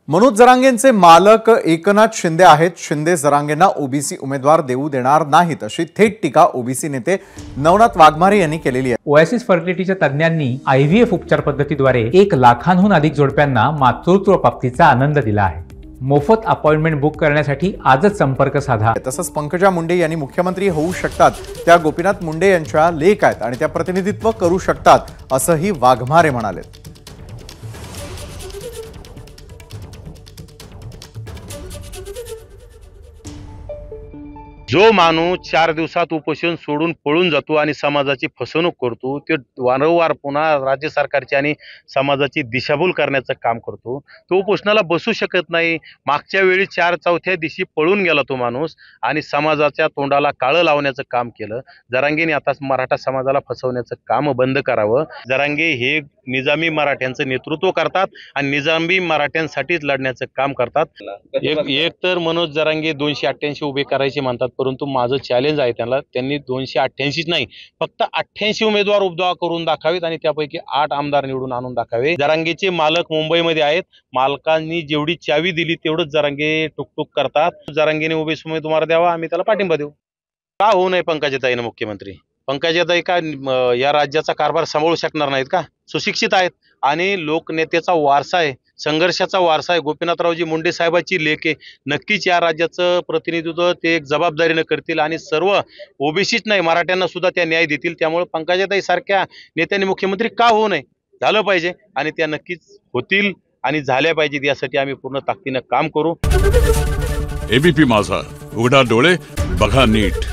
मनोज जरांगेंचे मालक एकनाथ शिंदे आहेत। शिंदे जरांगेंना ओबीसी उमेदवार देऊ देणार नाहीत अशी थेट टीका ओबीसी नेते नवनाथ वाघमारे यांनी केलेली आहे। ओएसिस फर्टिलिटीच्या तज्ञांनी आयव्हीएफ उपचार पद्धतीद्वारे 1 लाखांहून अधिक जोडप्यांना मातृत्व प्राप्तीचा आनंद दिला आहे। मोफत अपॉइंटमेंट बुक करण्यासाठी आजच संपर्क साधा। तसंच पंकजा मुंडे यांनी मुख्यमंत्री होऊ शकतात, त्या गोपीनाथ मुंडे यांच्या लेक आहेत आणि त्या प्रतिनिधित्व करू शकतात असंही वाघमारे म्हणाले। जो माणूस 4 दिवसात उपोषण सोडून पळून जातो आणि समाजाची फसवणूक करतो, ते वारंवार पुन्हा राज्य सरकारची आणि समाजाची दिशाभूल करण्याचं काम करतो, तो उपोषणाला बसू शकत नाही। मागच्या वेळी 4/4 दिवशी पळून गेला तो माणूस आणि समाजाच्या तोंडाला काळं लावण्याचं काम केलं। जरांगेने आता मराठा समाजाला फसवण्याचं काम बंद करावं। जरांगे हे निजामी मराठ्यांचं नेतृत्व करतात आणि निजामी मराठ्यांसाठीच लढण्याचं काम करतात। एक तर मनोज जरांगे 288 उभे करायचे म्हणतात, परंतु माझं चॅलेंज आहे त्यांनी 288 नाही, फक्त 88 उमेदवार उभा करून दाखवावेत आणि त्यापैकी 8 आमदार निवडून आणून दाखवावे। जरांगेचे मालक मुंबईमध्ये आहेत, मालकांनी जेवढी चावी दिली तेवढंच जरांगे टुकटुक करतात। जरांगेने ओबीसी उमेदवार द्यावा, आम्ही त्याला पाठिंबा देऊ। का होऊ नये पंकजाताईनं मुख्यमंत्री? पंकजाताई का या राज्याचा कारभार सांभाळू शकणार नाहीत का? सुशिक्षित आहेत आणि लोकनेतेचा वारसा आहे, संघर्षाचा वारसा आहे। गोपीनाथरावजी मुंडे साहेबांची लेख आहे, नक्कीच या राज्याचं प्रतिनिधित्व ते एक जबाबदारीने करतील आणि सर्व ओबीसीच नाही मराठ्यांना सुद्धा त्या न्याय देतील। त्यामुळे पंकजाताई सारख्या नेत्यांनी मुख्यमंत्री का होऊ नये? झालं पाहिजे आणि त्या नक्कीच होतील आणि झाल्या पाहिजेत, यासाठी आम्ही पूर्ण ताकदीनं काम करू। एबीपी माझा, उघडा डोळे बघा नीट।